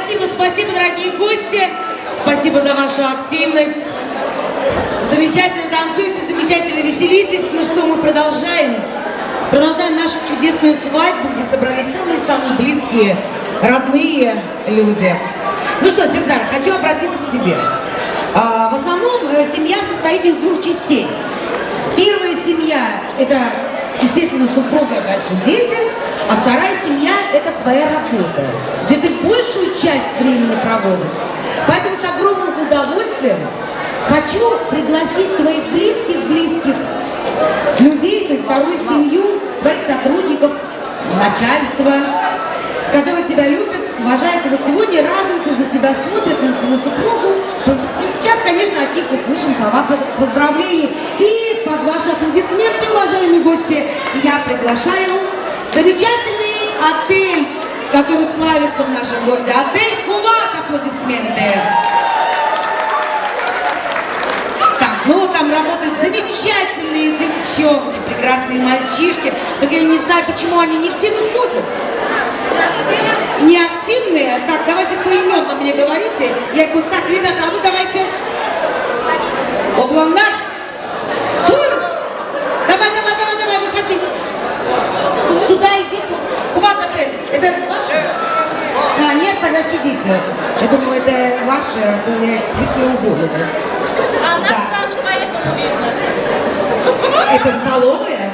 Спасибо, дорогие гости. Спасибо за вашу активность. Замечательно танцуйте, замечательно веселитесь. Ну что, мы продолжаем. Продолжаем нашу чудесную свадьбу, где собрались самые-самые близкие, родные люди. Ну что, Сердар, хочу обратиться к тебе. В основном семья состоит из двух частей. Первая семья – это, естественно, супруга, дальше дети. А вторая семья – это твоя работа, где ты большую часть времени проводишь. Поэтому с огромным удовольствием хочу пригласить твоих близких людей, то есть вторую семью, твоих сотрудников, начальства, которые тебя любят, уважают. И вот сегодня радуются за тебя, смотрят на свою супругу. И сейчас, конечно, от них услышим слова поздравлений. И под ваши аплодисменты, уважаемые гости, я приглашаю замечательный отель, который славится в нашем городе. Отель Куват. Аплодисменты. Так, ну там работают замечательные девчонки, прекрасные мальчишки. Только я не знаю, почему они не все выходят. Не активные? Так, давайте поименно мне говорите. Я говорю, так, ребята, а ну давайте. Огландар. Тур. Давай, выходи. Сюда идите. Куват отель. Это ваше? А, нет, тогда сидите. Я думала, это ваше, а то я здесь не уволю. А она сразу поэтому видно. Это столовая?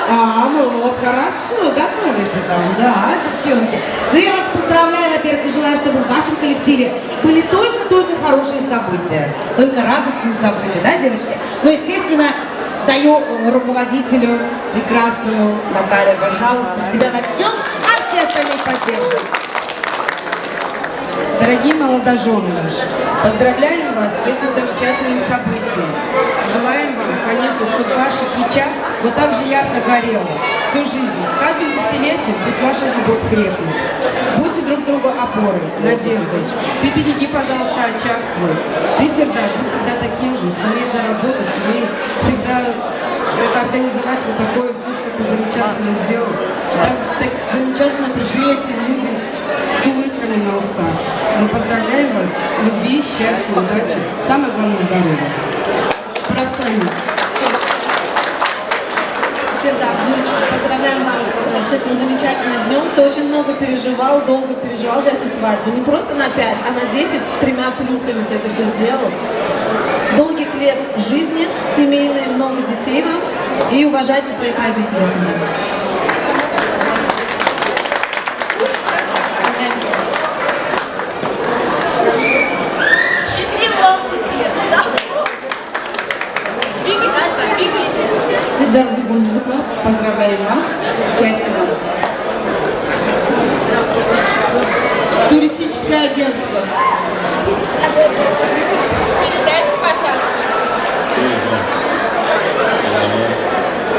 А, ну вот, хорошо, готовите там, да, девчонки. Ну, я вас поздравляю, во-первых, и желаю, чтобы в вашем коллективе были только хорошие события, только радостные события, да, девочки? Ну, естественно, даю руководителю прекрасную Наталья, пожалуйста, с тебя начнем, а все остальные поддержим. Дорогие молодожены наши, поздравляем вас с этим замечательным событием. Желаем вам, конечно, чтобы ваша свеча вот так же ярко горела всю жизнь. С каждым десятилетием пусть ваша любовь крепнет. Будьте друг другу опорой, надеждой. Ты береги, пожалуйста, очаг свой. Ты, Сердар, будь всегда таким же, сумей заработать, сумей всегда организовать вот такое все, что ты замечательно сделал. Так замечательно пришли эти люди с улыбками на устах. Мы поздравляем вас, любви, счастья, удачи, самое главное здоровья. Профсоюз. Сердар, Юлечка, поздравляем вас с этим замечательным днем. Ты очень много переживал, долго переживал за эту свадьбу. Не просто на 5, а на 10 с 3 плюсами ты это все сделал. Долгих лет жизни, семейной, много детей вам. И уважайте своих родителей семьи. Сердар Зубунжука, поздравляем вас с фестивалем. Туристическое агентство. Дайте, пожалуйста.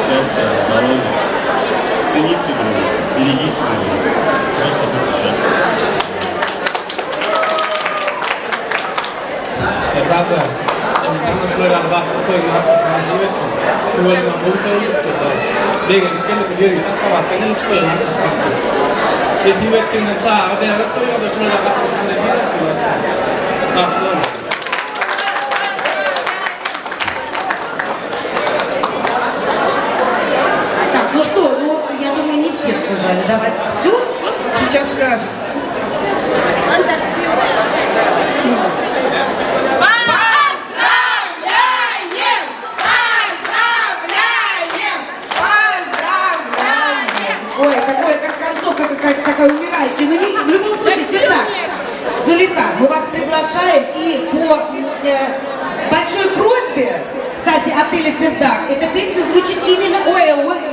Счастья, здоровья. Цените друг друга, берегите друг друга. Просто будьте счастливы. Raza, mana shular vaqt to'ylar mazmun to'ylarni bo'ltirib degan biri tasavvurdan chiqaylar. Edivetken saade to'ylarda shular vaqt qanday bo'lsa. Так, ну что, ну, я думаю, не все сказали. Давайте. Все? Сейчас скажем. Ой, такое, как концовка какая-то такая умирающая. Но в любом случае, всегда. Зулика, мы вас приглашаем и по большой просьбе, кстати, отеля Сердар, эта песня звучит именно... Ой,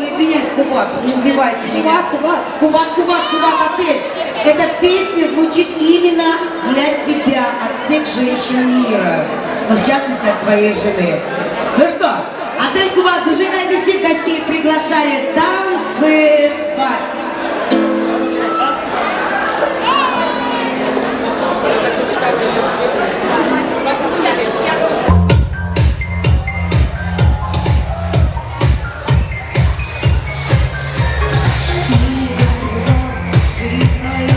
извиняюсь, Куват, не убивайте меня. Куват отель. Эта песня звучит именно для тебя, от всех женщин мира. Но в частности, от твоей жены. Ну что, отель Куват зажигает и всех гостей приглашает танцевать. Жизнь моих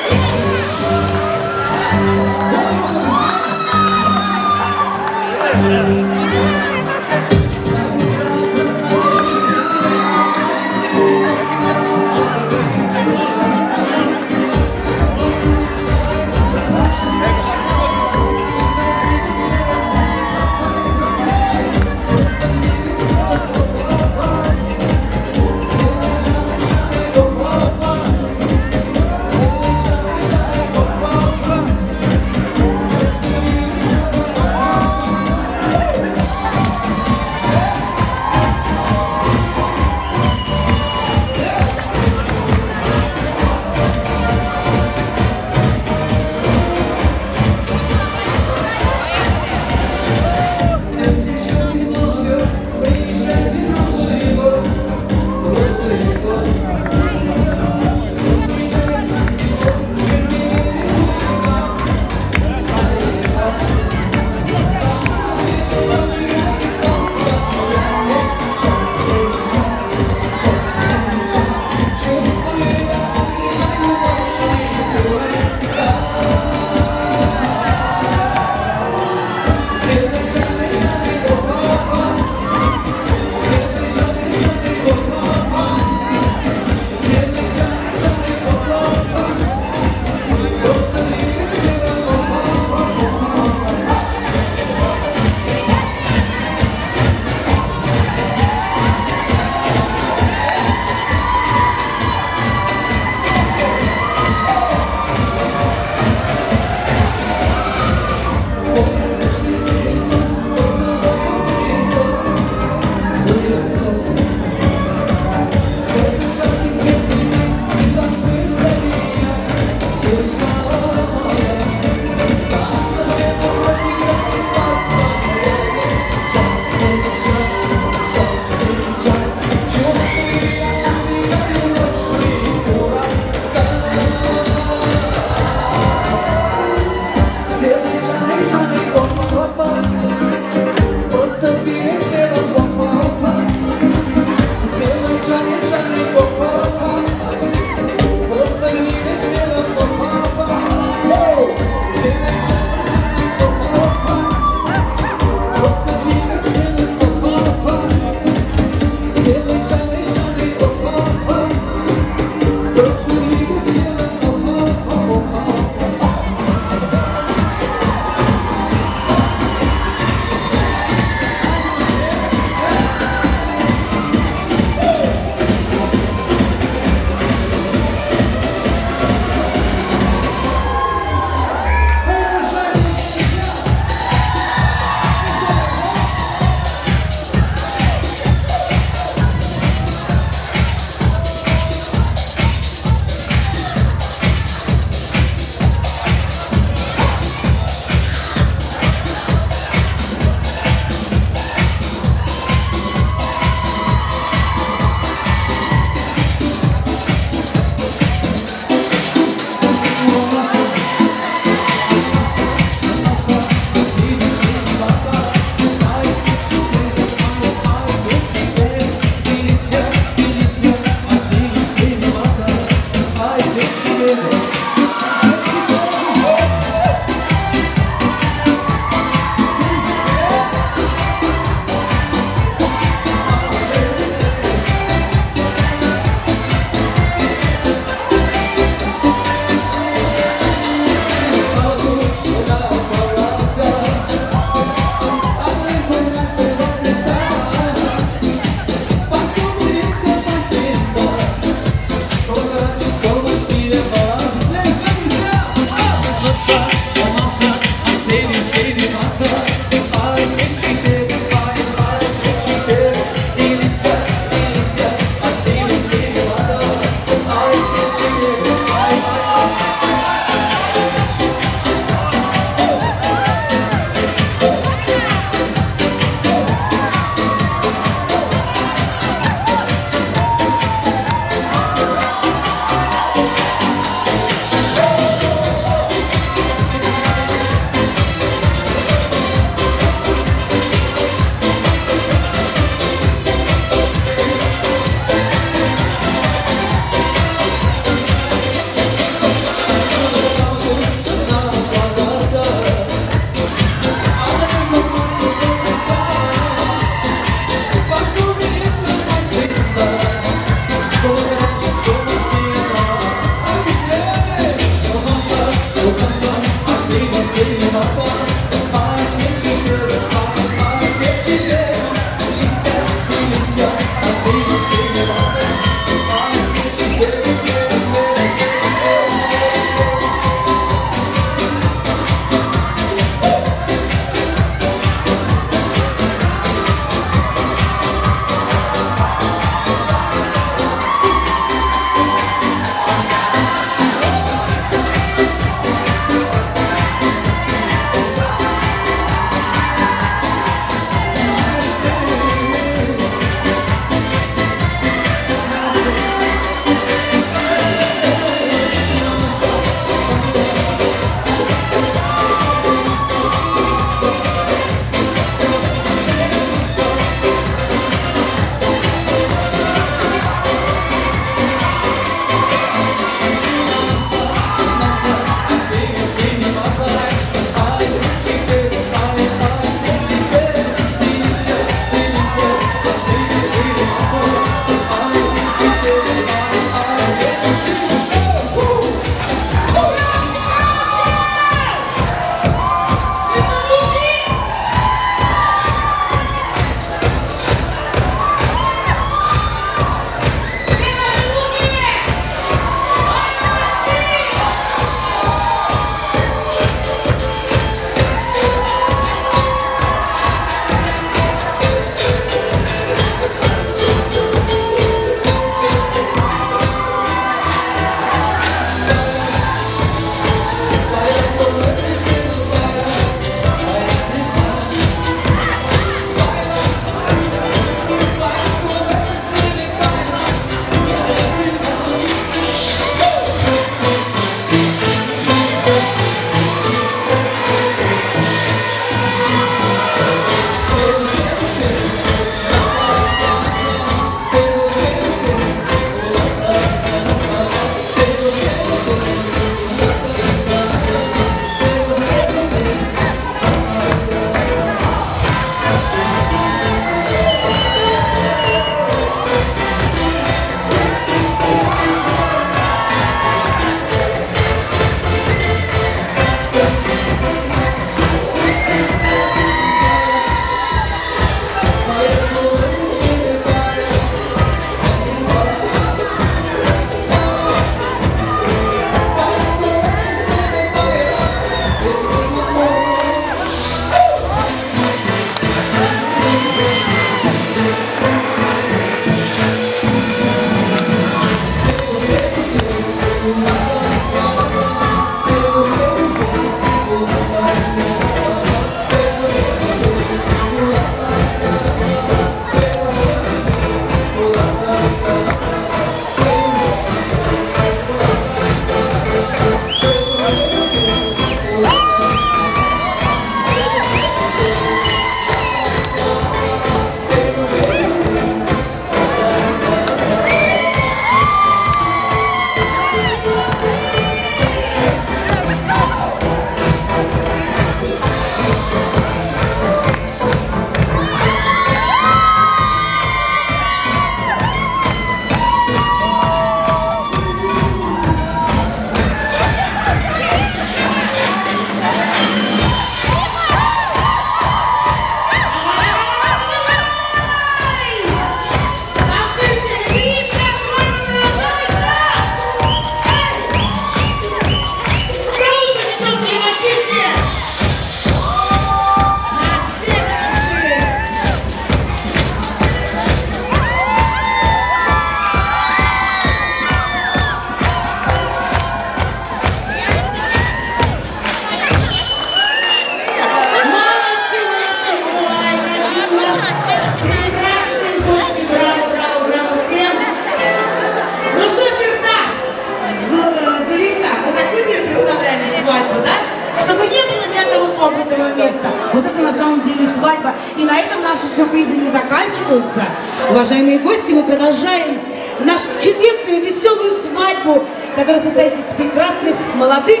сюрпризы не заканчиваются. Уважаемые гости, мы продолжаем нашу чудесную, веселую свадьбу, которая состоит из прекрасных, молодых,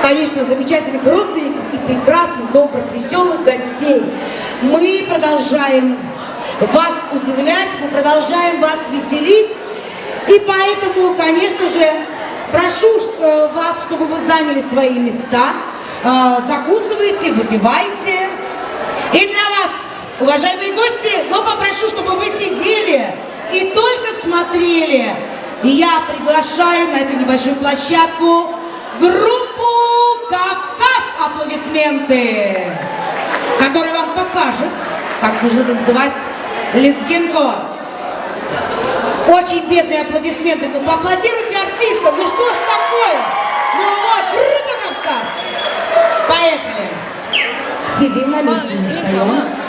конечно, замечательных родственников и прекрасных, добрых, веселых гостей. Мы продолжаем вас удивлять, мы продолжаем вас веселить. И поэтому, конечно же, прошу вас, чтобы вы заняли свои места, закусывайте, выпивайте. И для вас, уважаемые гости, но попрошу, чтобы вы сидели и только смотрели. И я приглашаю на эту небольшую площадку группу «Кавказ», аплодисменты, которая вам покажет, как нужно танцевать лезгинку. Очень бедные аплодисменты, ну поаплодируйте артистам, ну что ж такое? Ну вот, группа «Кавказ». Поехали. Сидим на месте, не встаем.